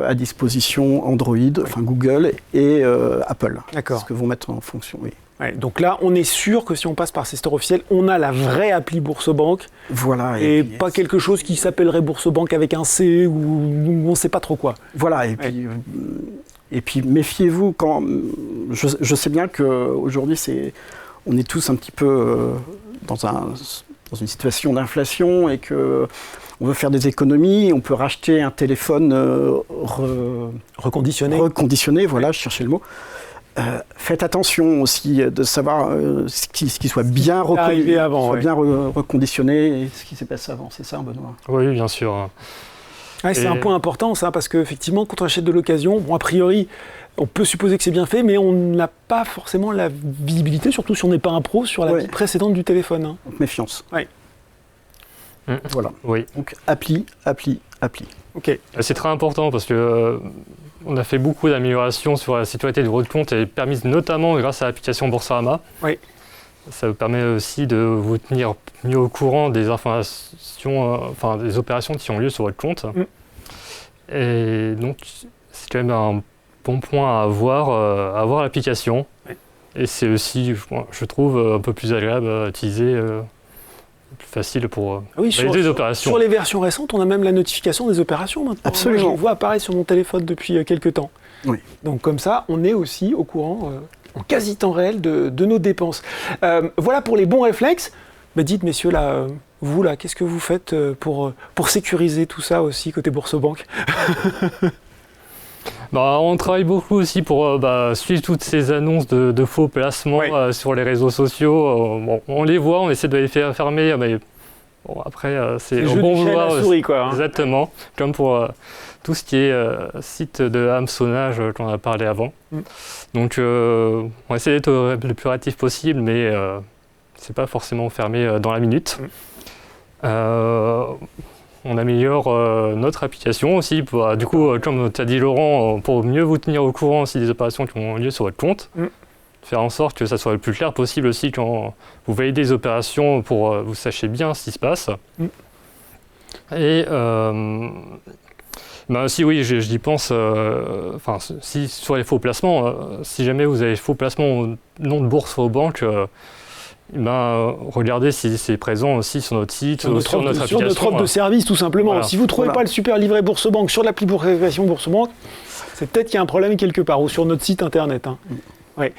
Speaker 2: à disposition Android, enfin Google et Apple.
Speaker 1: D'accord.
Speaker 2: Ce que vont mettre en fonction, oui.
Speaker 1: Ouais, donc là, on est sûr que si on passe par ces stores officiels, on a la vraie appli Boursorama.
Speaker 2: Voilà.
Speaker 1: Et pas quelque chose qui s'appellerait Boursorama avec un C ou on ne sait pas trop quoi.
Speaker 2: Voilà. Et puis méfiez-vous quand... Je sais bien qu'aujourd'hui, on est tous un petit peu dans une situation d'inflation et qu'on veut faire des économies. On peut racheter un téléphone reconditionné, voilà, je cherchais le mot. Faites attention aussi de savoir qu'il soit bien reconditionné et ce qui s'est passé avant. C'est ça, Benoît?
Speaker 3: Oui, bien sûr.
Speaker 1: Ouais, c'est un point important, ça, parce qu'effectivement, quand on achète de l'occasion, a priori, on peut supposer que c'est bien fait, mais on n'a pas forcément la visibilité, surtout si on n'est pas un pro, sur la vie précédente du téléphone. Hein.
Speaker 2: Donc, méfiance.
Speaker 1: Ouais.
Speaker 2: Voilà.
Speaker 3: Oui.
Speaker 2: Donc, appli.
Speaker 1: Ok.
Speaker 3: C'est très important parce que on a fait beaucoup d'améliorations sur la sécurité de votre compte et permise notamment grâce à l'application Boursorama.
Speaker 1: Oui.
Speaker 3: Ça vous permet aussi de vous tenir mieux au courant des informations, des opérations qui ont lieu sur votre compte. Et donc, c'est quand même un bon point à avoir l'application.
Speaker 1: Oui.
Speaker 3: Et c'est aussi, je trouve, un peu plus agréable à utiliser, plus facile pour valider les opérations.
Speaker 1: Sur les versions récentes, on a même la notification des opérations maintenant.
Speaker 2: Absolument.
Speaker 1: Moi, je le vois apparaître sur mon téléphone depuis quelques temps.
Speaker 2: Oui.
Speaker 1: Donc comme ça, on est aussi au courant en quasi-temps réel de nos dépenses. Voilà pour les bons réflexes. Mais dites, messieurs, là, vous, là, qu'est-ce que vous faites pour sécuriser tout ça aussi côté Boursorama?
Speaker 3: On travaille beaucoup aussi pour suivre toutes ces annonces de faux placements sur les réseaux sociaux. On les voit, on essaie de les faire fermer, mais après, c'est au bon vouloir.
Speaker 1: Souris, quoi, hein.
Speaker 3: Exactement, comme pour tout ce qui est site de hameçonnage qu'on a parlé avant. Donc, on essaie d'être le plus réactif possible, mais c'est pas forcément fermé dans la minute. On améliore notre application aussi, du coup, comme tu as dit Laurent, pour mieux vous tenir au courant aussi des opérations qui ont lieu sur votre compte. Faire en sorte que ça soit le plus clair possible aussi quand vous validez des opérations pour que vous sachiez bien ce qui se passe. Et si oui, j'y pense, si sur les faux placements, si jamais vous avez faux placements au nom de Boursorama, regardez si c'est présent aussi sur notre site, sur notre application.
Speaker 1: Sur notre offre de service, tout simplement.
Speaker 3: Voilà.
Speaker 1: Si vous ne trouvez pas le super livret Boursorama sur l'application Boursorama, c'est peut-être qu'il y a un problème quelque part, ou sur notre site internet. Hein. Ouais.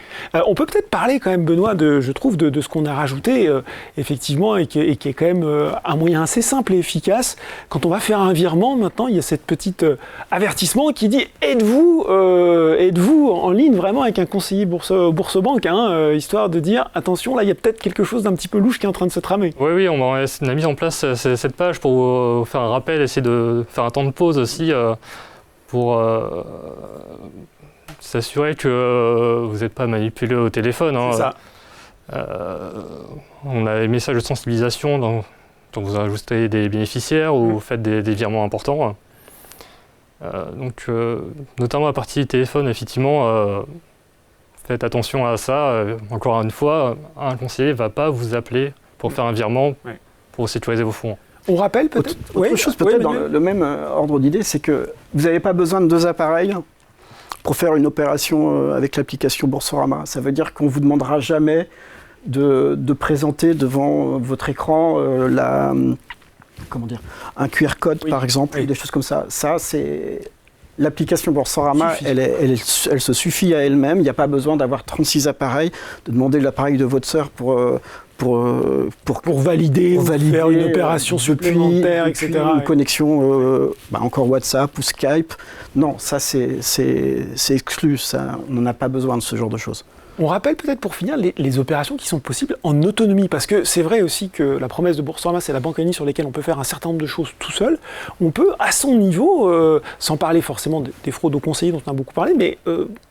Speaker 1: On peut peut-être parler quand même, Benoît, je trouve, de ce qu'on a rajouté, effectivement, et qui est quand même un moyen assez simple et efficace. Quand on va faire un virement, maintenant, il y a cette petite avertissement qui dit « Êtes-vous en ligne vraiment avec un conseiller Boursorama, histoire de dire « Attention, là, il y a peut-être quelque chose d'un petit peu louche qui est en train de se tramer. »
Speaker 3: Oui, on a mis en place cette page pour vous faire un rappel, essayer de faire un temps de pause aussi pour... s'assurer que vous n'êtes pas manipulé au téléphone. Hein.
Speaker 1: C'est ça.
Speaker 3: On a des messages de sensibilisation quand vous ajoutez des bénéficiaires ou vous faites des virements importants. Notamment à partir du téléphone, effectivement, faites attention à ça. Encore une fois, un conseiller ne va pas vous appeler pour faire un virement pour sécuriser vos fonds.
Speaker 1: On rappelle peut-être
Speaker 2: autre chose peut-être dans le même ordre d'idée, c'est que vous n'avez pas besoin de 2 appareils pour faire une opération avec l'application Boursorama. Ça veut dire qu'on ne vous demandera jamais de présenter devant votre écran un QR code, par exemple, ou des choses comme ça. Ça, c'est... L'application Boursorama, elle se suffit à elle-même. Il n'y a pas besoin d'avoir 36 appareils, de demander l'appareil de votre sœur pour
Speaker 1: valider, faire une opération supplémentaire, etc.
Speaker 2: Une connexion, encore WhatsApp ou Skype. Non, ça c'est exclu. Ça, on n'en a pas besoin de ce genre de choses.
Speaker 1: On rappelle peut-être pour finir les opérations qui sont possibles en autonomie, parce que c'est vrai aussi que la promesse de Boursorama, c'est la banque en ligne sur laquelle on peut faire un certain nombre de choses tout seul. On peut, à son niveau, sans parler forcément des fraudes aux conseillers dont on a beaucoup parlé, mais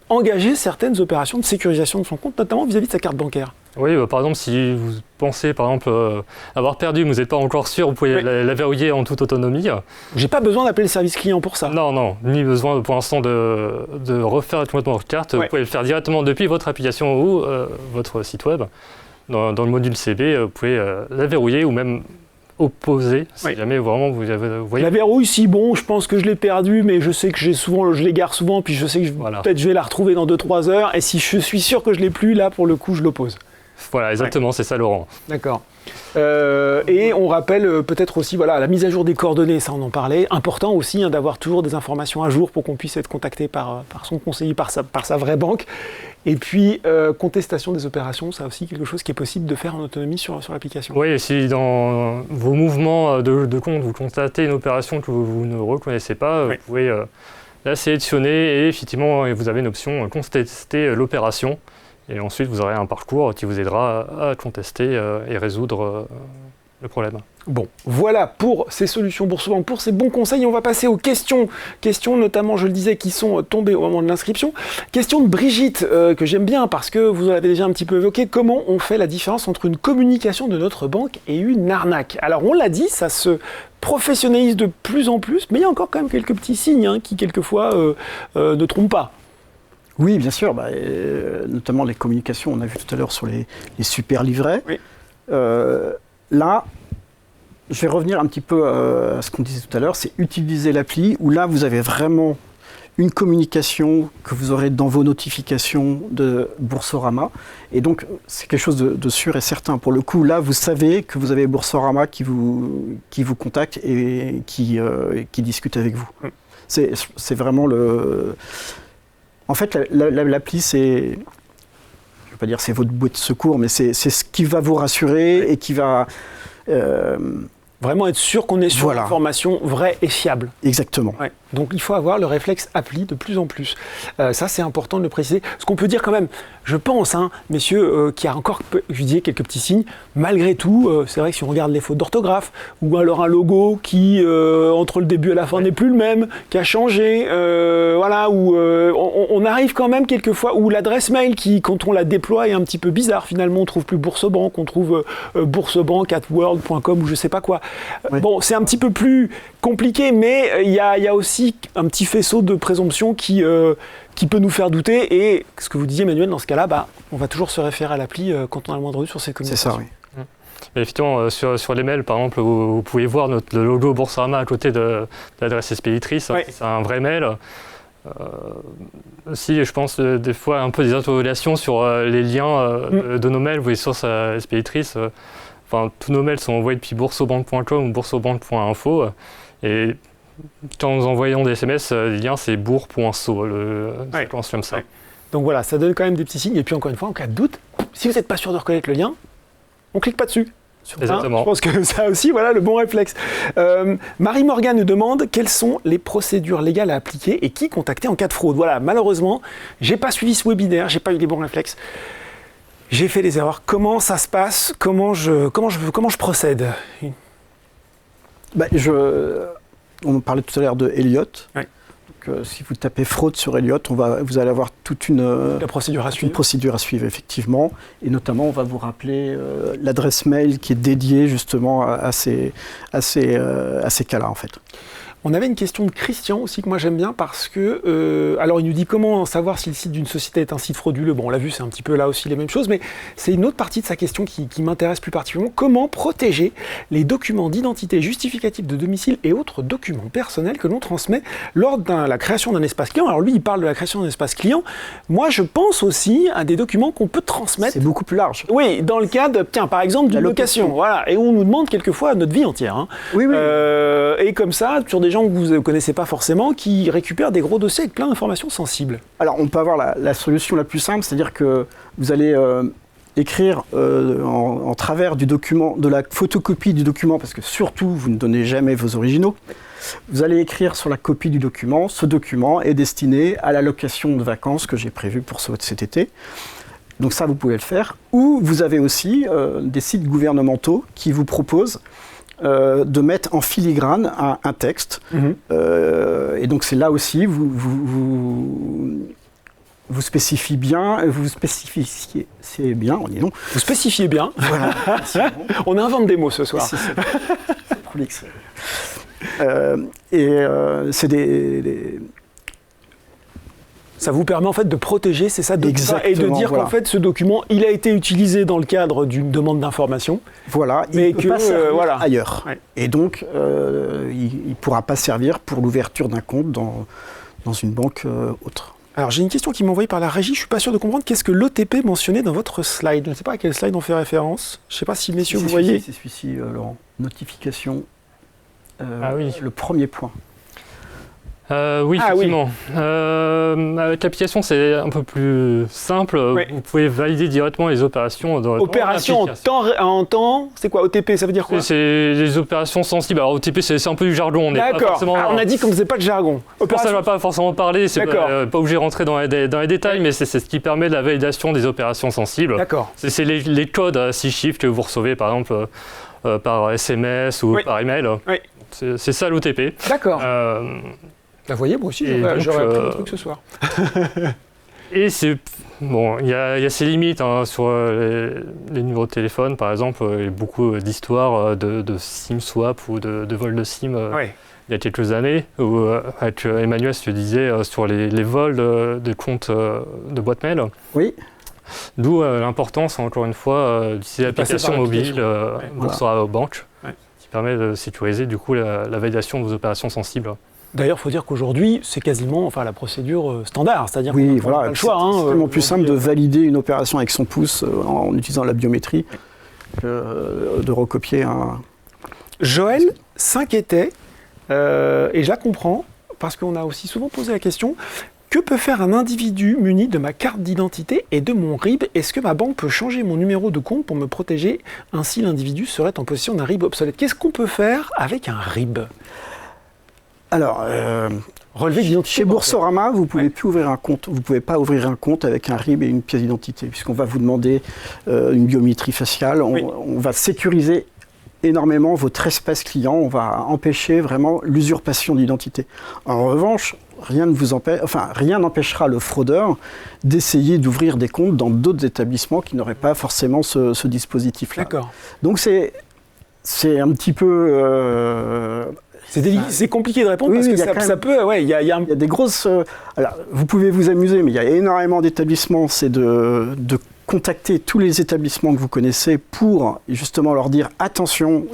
Speaker 1: engager certaines opérations de sécurisation de son compte, notamment vis-à-vis de sa carte bancaire.
Speaker 3: Oui, par exemple, si vous pensez avoir perdu, mais vous n'êtes pas encore sûr, vous pouvez la verrouiller en toute autonomie.
Speaker 1: J'ai pas besoin d'appeler le service client pour ça.
Speaker 3: Non, ni besoin pour l'instant de refaire complètement votre carte. Vous pouvez le faire directement depuis votre application ou votre site web. Dans le module CB, vous pouvez la verrouiller ou même opposer, si jamais vraiment vous voyez.
Speaker 1: La verrouille, si bon, je pense que je l'ai perdue, mais je sais que je l'égare souvent, puis je sais que peut-être je vais la retrouver dans 2-3 heures, et si je suis sûr que je l'ai plus, là, pour le coup, je l'oppose.
Speaker 3: Voilà, exactement, c'est ça, Laurent.
Speaker 1: D'accord. Et on rappelle peut-être aussi la mise à jour des coordonnées, ça on en parlait. Important aussi d'avoir toujours des informations à jour pour qu'on puisse être contacté par son conseiller, par sa vraie banque. Et puis, contestation des opérations, c'est aussi quelque chose qui est possible de faire en autonomie sur l'application.
Speaker 3: Oui, et si dans vos mouvements de compte, vous constatez une opération que vous ne reconnaissez pas, vous pouvez la sélectionner et effectivement, vous avez une option contester l'opération. Et ensuite, vous aurez un parcours qui vous aidera à contester et résoudre le problème.
Speaker 1: Bon, voilà pour ces solutions Boursorama, pour ces bons conseils. On va passer aux questions. Questions notamment, je le disais, qui sont tombées au moment de l'inscription. Question de Brigitte, que j'aime bien parce que vous l'avez déjà un petit peu évoqué. Comment on fait la différence entre une communication de notre banque et une arnaque? Alors, on l'a dit, ça se professionnalise de plus en plus, mais il y a encore quand même quelques petits signes qui, quelquefois, ne trompent pas.
Speaker 2: Oui, bien sûr, notamment les communications, on a vu tout à l'heure sur les super livrets. Oui. Là, je vais revenir un petit peu à ce qu'on disait tout à l'heure, c'est utiliser l'appli où là, vous avez vraiment une communication que vous aurez dans vos notifications de Boursorama. Et donc, c'est quelque chose de sûr et certain. Pour le coup, là, vous savez que vous avez Boursorama qui vous contacte et qui discute avec vous. C'est vraiment le... En fait, l'appli, c'est, je ne vais pas dire c'est votre bouée de secours, mais c'est ce qui va vous rassurer et qui va...
Speaker 1: Vraiment être sûr qu'on est sur une information vraie et fiable.
Speaker 2: Exactement.
Speaker 1: Ouais. Donc il faut avoir le réflexe appli de plus en plus. Ça, c'est important de le préciser. Ce qu'on peut dire quand même, je pense, messieurs, qu'il y a encore, je disais, quelques petits signes. Malgré tout, c'est vrai que si on regarde les fautes d'orthographe, ou alors un logo qui, entre le début et la fin, n'est plus le même, qui a changé, où on arrive quand même quelquefois, où l'adresse mail qui, quand on la déploie, est un petit peu bizarre. Finalement, on trouve plus Boursebank, on trouve boursebank@world.com ou je sais pas quoi. Oui. Bon, c'est un petit peu plus compliqué, mais il y a aussi un petit faisceau de présomption qui peut nous faire douter. Et ce que vous disiez, Emmanuel, dans ce cas-là, on va toujours se référer à l'appli quand on a le moindre doute sur ces communications.
Speaker 2: C'est ça, oui.
Speaker 3: Mais effectivement, sur les mails, par exemple, vous pouvez voir le logo Boursorama à côté de l'adresse expéditrice. Oui. C'est un vrai mail. Aussi, je pense, des fois, un peu des interrogations sur les liens de nos mails, vous voyez, sur sa expéditrice. Tous nos mails sont envoyés depuis boursobank.com ou boursobank.info. Et quand nous envoyons des SMS, les liens, c'est bourg.so, ça commence comme ça.
Speaker 1: Donc voilà, ça donne quand même des petits signes. Et puis encore une fois, en cas de doute, si vous n'êtes pas sûr de reconnaître le lien, on ne clique pas dessus.
Speaker 3: Exactement.
Speaker 1: Je pense que ça aussi, le bon réflexe. Marie-Morgane nous demande quelles sont les procédures légales à appliquer et qui contacter en cas de fraude. Voilà, malheureusement, je n'ai pas suivi ce webinaire, je n'ai pas eu les bons réflexes. J'ai fait des erreurs. Comment ça se passe ? Comment je procède ?
Speaker 2: On parlait tout à l'heure de Elliott.
Speaker 1: Oui.
Speaker 2: si vous tapez fraude sur Elliott, vous allez avoir toute
Speaker 1: la procédure à suivre.
Speaker 2: Une procédure à suivre, effectivement. Et notamment, on va vous rappeler l'adresse mail qui est dédiée justement à ces cas-là, en fait.
Speaker 1: On avait une question de Christian aussi que moi j'aime bien parce que, alors il nous dit comment savoir si le site d'une société est un site frauduleux. Bon, on l'a vu, c'est un petit peu là aussi les mêmes choses, mais c'est une autre partie de sa question qui m'intéresse plus particulièrement. Comment protéger les documents d'identité justificatifs de domicile et autres documents personnels que l'on transmet lors de la création d'un espace client? Alors lui, il parle de la création d'un espace client. Moi, je pense aussi à des documents qu'on peut transmettre.
Speaker 2: C'est beaucoup plus large.
Speaker 1: Oui, dans le cadre, tiens, par exemple, d'une location. Voilà, et on nous demande quelquefois notre vie entière. Hein.
Speaker 2: Oui.
Speaker 1: Et comme ça, sur des gens que vous ne connaissez pas forcément, qui récupèrent des gros dossiers avec plein d'informations sensibles.
Speaker 2: Alors, on peut avoir la solution la plus simple, c'est-à-dire que vous allez écrire en travers du document, de la photocopie du document, parce que surtout, vous ne donnez jamais vos originaux. Vous allez écrire sur la copie du document, ce document est destiné à la location de vacances que j'ai prévue pour cet été. Donc ça, vous pouvez le faire. Ou vous avez aussi des sites gouvernementaux qui vous proposent de mettre en filigrane un texte. Et donc c'est là aussi, vous spécifiez bien, vous spécifiez bien, on dit non.
Speaker 1: Vous spécifiez bien.
Speaker 2: Voilà.
Speaker 1: On invente des mots ce soir.
Speaker 2: C'est prolixe. C'est des...
Speaker 1: Ça vous permet en fait de protéger, c'est ça, et de dire qu'en fait ce document, il a été utilisé dans le cadre d'une demande d'information.
Speaker 2: Voilà,
Speaker 1: mais
Speaker 2: il ne peut pas servir ailleurs.
Speaker 1: Ouais.
Speaker 2: Et donc, il ne pourra pas servir pour l'ouverture d'un compte dans une banque autre.
Speaker 1: Alors j'ai une question qui m'a envoyée par la régie, je ne suis pas sûr de comprendre. Qu'est-ce que l'OTP mentionné dans votre slide? Je ne sais pas à quel slide on fait référence. Je ne sais pas si messieurs vous voyez.
Speaker 2: C'est celui-ci, Laurent. Notification,
Speaker 3: oui.
Speaker 2: le premier point.
Speaker 3: Oui, effectivement. Avec l'application, c'est un peu plus simple. Oui. Vous pouvez valider directement les opérations.
Speaker 1: Opérations en temps, c'est quoi OTP? Ça veut dire quoi?
Speaker 3: C'est les opérations sensibles. Alors OTP, c'est un peu du jargon.
Speaker 1: D'accord. On a dit qu'on ne faisait pas de jargon.
Speaker 3: Pour ça, je ne vais pas forcément parler. C'est pas obligé de rentrer dans les détails, mais c'est ce qui permet la validation des opérations sensibles.
Speaker 1: D'accord.
Speaker 3: C'est les codes à 6 chiffres que vous recevez, par exemple, par SMS ou par email. Oui. C'est ça l'OTP.
Speaker 1: D'accord. Vous voyez, moi aussi, j'aurais appris un truc ce soir.
Speaker 3: Et c'est bon, il y a ses limites sur les numéros de téléphone, par exemple. Il y a beaucoup d'histoires de SIM swap ou de vol de SIM il y a quelques années. Où, avec Emmanuel, je te disais sur les vols de comptes de boîte mail.
Speaker 2: Oui.
Speaker 3: D'où l'importance, encore une fois, d'utiliser l'application mobile Boursorama Bank, qui permet de sécuriser du coup la validation de vos opérations sensibles.
Speaker 1: D'ailleurs, il faut dire qu'aujourd'hui, c'est quasiment la procédure standard, c'est-à-dire qu'on n'a pas le choix.
Speaker 2: C'est tellement plus simple de valider une opération avec son pouce en utilisant la biométrie que de recopier un...
Speaker 1: Joël s'inquiétait, et je la comprends, parce qu'on a aussi souvent posé la question, que peut faire un individu muni de ma carte d'identité et de mon RIB? Est-ce que ma banque peut changer mon numéro de compte pour me protéger? Ainsi, l'individu serait en possession d'un RIB obsolète. Qu'est-ce qu'on peut faire avec un RIB?
Speaker 2: Alors,
Speaker 1: relevé d'identité.
Speaker 2: Chez Boursorama, vous ne pouvez plus ouvrir un compte. Vous ne pouvez pas ouvrir un compte avec un RIB et une pièce d'identité, puisqu'on va vous demander une biométrie faciale. On va sécuriser énormément votre espace client. On va empêcher vraiment l'usurpation d'identité. En revanche, rien n'empêchera le fraudeur d'essayer d'ouvrir des comptes dans d'autres établissements qui n'auraient pas forcément ce dispositif-là.
Speaker 1: D'accord.
Speaker 2: Donc c'est un petit peu...
Speaker 1: C'est compliqué de répondre parce que ça peut... Il y a
Speaker 2: des grosses... alors, vous pouvez vous amuser, mais il y a énormément d'établissements. C'est de contacter tous les établissements que vous connaissez pour justement leur dire « Attention,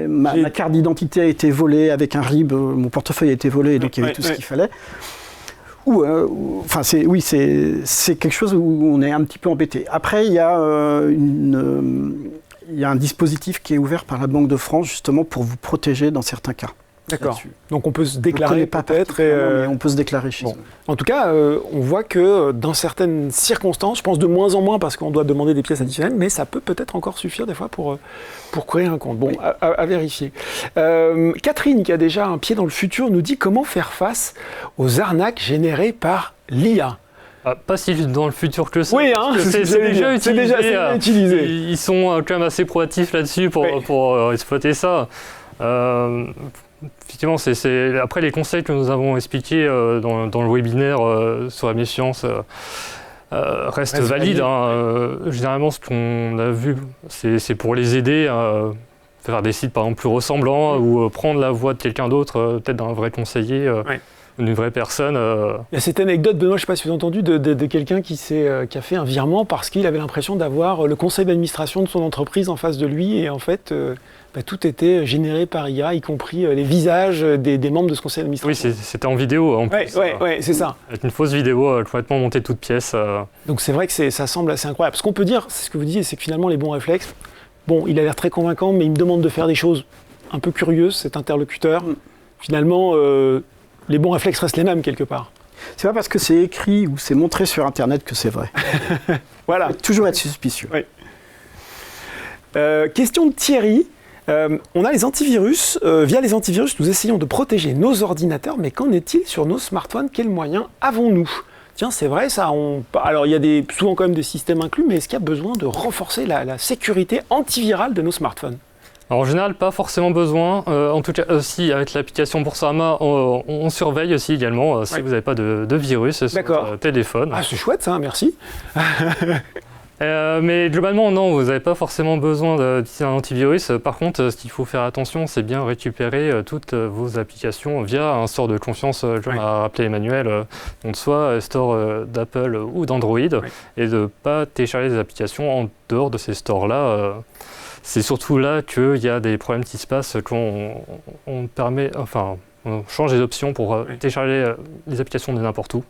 Speaker 2: ma carte d'identité a été volée avec un RIB, mon portefeuille a été volé, donc il y avait tout ce qu'il fallait. » C'est quelque chose où on est un petit peu embêté. Après, il y a un dispositif qui est ouvert par la Banque de France justement pour vous protéger dans certains cas.
Speaker 1: D'accord. Donc on peut se déclarer peut-être.
Speaker 2: Mais on peut se déclarer chez eux.
Speaker 1: En tout cas, on voit que dans certaines circonstances, je pense de moins en moins parce qu'on doit demander des pièces additionnelles, mais ça peut peut-être encore suffire des fois pour créer un compte. Bon, à vérifier. Catherine, qui a déjà un pied dans le futur, nous dit comment faire face aux arnaques générées par l'IA.
Speaker 3: Pas si dans le futur que ça.
Speaker 1: Oui,
Speaker 3: c'est déjà
Speaker 1: utilisé.
Speaker 3: Ils sont quand même assez proactifs là-dessus pour exploiter ça. effectivement, après les conseils que nous avons expliqués dans le webinaire sur la méfiance restent valides. Généralement, ce qu'on a vu, c'est pour les aider à faire des sites par exemple plus ressemblants ou prendre la voix de quelqu'un d'autre, peut-être d'un vrai conseiller. Une vraie personne.
Speaker 1: Il y a cette anecdote, Benoît, je ne sais pas si vous avez entendu, de quelqu'un qui a fait un virement parce qu'il avait l'impression d'avoir le conseil d'administration de son entreprise en face de lui et en fait, tout était généré par IA, y compris les visages des membres de ce conseil d'administration.
Speaker 3: Oui, c'était en vidéo en plus.
Speaker 1: Oui, c'est ça.
Speaker 3: Avec une fausse vidéo complètement montée toute pièce.
Speaker 1: Donc c'est vrai que ça semble assez incroyable. Ce qu'on peut dire, c'est ce que vous disiez, c'est que finalement les bons réflexes, bon, il a l'air très convaincant, mais il me demande de faire des choses un peu curieuses, cet interlocuteur. Finalement, les bons réflexes restent les mêmes quelque part.
Speaker 2: C'est pas parce que c'est écrit ou c'est montré sur Internet que c'est vrai.
Speaker 1: Voilà.
Speaker 2: Faut toujours être suspicieux.
Speaker 1: Oui. Question de Thierry. On a les antivirus. Via les antivirus, nous essayons de protéger nos ordinateurs, mais qu'en est-il sur nos smartphones? Quels moyens avons-nous? Tiens, c'est vrai ça. Alors, il y a souvent quand même des systèmes inclus, mais est-ce qu'il y a besoin de renforcer la sécurité antivirale de nos smartphones?
Speaker 3: Alors, en général, pas forcément besoin. En tout cas, aussi avec l'application Boursorama, on surveille aussi également si vous n'avez pas de virus sur votre téléphone.
Speaker 1: Ah, c'est chouette ça, merci.
Speaker 3: Mais globalement, non, vous n'avez pas forcément besoin d'utiliser un antivirus. Par contre, ce qu'il faut faire attention, c'est bien récupérer toutes vos applications via un store de confiance, comme a rappelé Emmanuel, donc soit store d'Apple ou d'Android, et de ne pas télécharger des applications en dehors de ces stores-là. C'est surtout là qu'il y a des problèmes qui se passent quand on change les options pour télécharger les applications de n'importe où.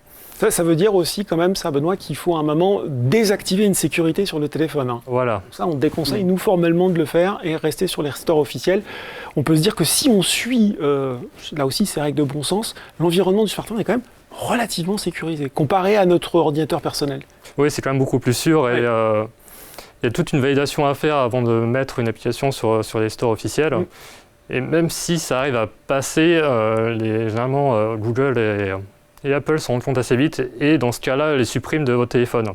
Speaker 1: Ça veut dire aussi quand même, ça Benoît, qu'il faut à un moment désactiver une sécurité sur le téléphone.
Speaker 3: Voilà.
Speaker 1: Ça, on déconseille nous formellement de le faire et rester sur les stores officiels. On peut se dire que si on suit, là aussi ces règles de bon sens, l'environnement du smartphone est quand même relativement sécurisé, comparé à notre ordinateur personnel.
Speaker 3: Oui, c'est quand même beaucoup plus sûr et il y a toute une validation à faire avant de mettre une application sur les stores officiels. Et même si ça arrive à passer, généralement Google et Apple s'en rendent compte assez vite et dans ce cas-là, les suppriment de votre téléphone.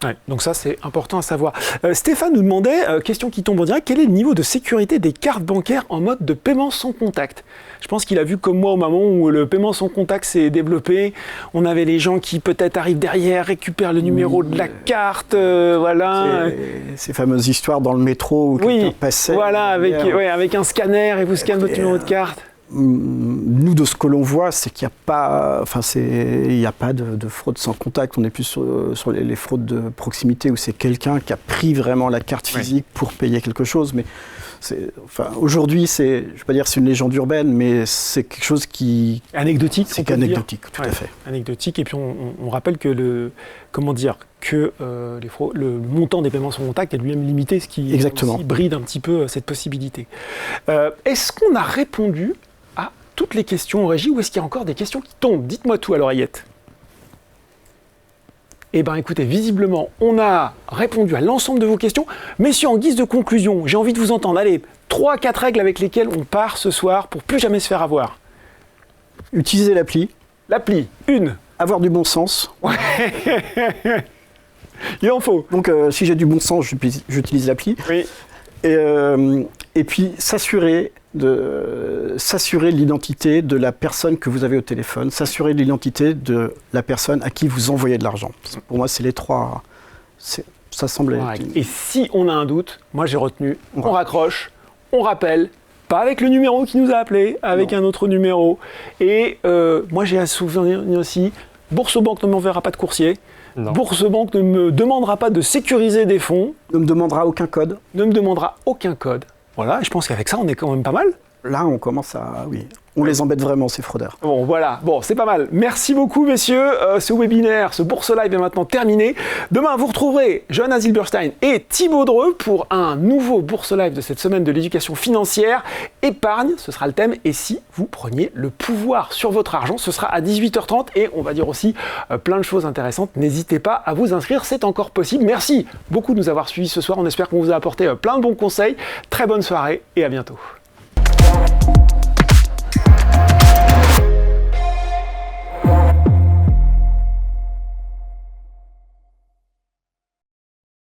Speaker 1: Ouais, donc ça, c'est important à savoir. Stéphane nous demandait, question qui tombe en direct, quel est le niveau de sécurité des cartes bancaires en mode de paiement sans contact? Je pense qu'il a vu comme moi au moment où le paiement sans contact s'est développé. On avait les gens qui peut-être arrivent derrière, récupèrent le numéro de la carte, voilà.
Speaker 2: Ces fameuses histoires dans le métro où quelqu'un passait.
Speaker 1: Voilà, avec un scanner et vous scannez votre numéro de carte.
Speaker 2: Nous, de ce que l'on voit, c'est qu'il n'y a pas de fraude sans contact. On est plus sur les fraudes de proximité où c'est quelqu'un qui a pris vraiment la carte physique pour payer quelque chose. Mais aujourd'hui, je ne vais pas dire c'est une légende urbaine, mais c'est quelque chose qui...
Speaker 1: Anecdotique,
Speaker 2: c'est anecdotique, tout à fait.
Speaker 1: Anecdotique, et puis on rappelle que le montant des paiements sans contact est lui-même limité, ce qui aussi bride un petit peu cette possibilité. Est-ce qu'on a répondu à toutes les questions en régie ou est-ce qu'il y a encore des questions qui tombent? Dites-moi tout à l'oreillette. Eh bien écoutez, visiblement, on a répondu à l'ensemble de vos questions. Messieurs, en guise de conclusion, j'ai envie de vous entendre. Allez, 3-4 règles avec lesquelles on part ce soir pour plus jamais se faire avoir.
Speaker 2: Utiliser l'appli.
Speaker 1: L'appli, une.
Speaker 2: Avoir du bon sens.
Speaker 1: Ouais. Il en faut.
Speaker 2: Donc si j'ai du bon sens, j'utilise l'appli.
Speaker 1: Oui.
Speaker 2: Et puis s'assurer de l'identité de la personne que vous avez au téléphone, s'assurer de l'identité de la personne à qui vous envoyez de l'argent. Pour moi, c'est les trois. Ça semble être...
Speaker 1: Et si on a un doute, moi j'ai retenu, on raccroche, on rappelle, pas avec le numéro qui nous a appelé, avec un autre numéro. Et moi j'ai à souvenir aussi, Boursorama ne m'enverra pas de coursier.
Speaker 3: Non.
Speaker 1: Boursorama ne me demandera pas de sécuriser des fonds.
Speaker 2: Ne me demandera aucun code.
Speaker 1: Ne me demandera aucun code. Voilà, je pense qu'avec ça, on est quand même pas mal.
Speaker 2: Là, on commence à... Oui, on les embête vraiment, ces fraudeurs.
Speaker 1: Bon, voilà. Bon, c'est pas mal. Merci beaucoup, messieurs. Ce webinaire, ce Bourse Live est maintenant terminé. Demain, vous retrouverez Johanna Zilberstein et Thibaut Dreux pour un nouveau Bourse Live de cette semaine de l'éducation financière. Épargne, ce sera le thème. Et si vous preniez le pouvoir sur votre argent, ce sera à 18h30. Et on va dire aussi plein de choses intéressantes. N'hésitez pas à vous inscrire, c'est encore possible. Merci beaucoup de nous avoir suivis ce soir. On espère qu'on vous a apporté plein de bons conseils. Très bonne soirée et à bientôt.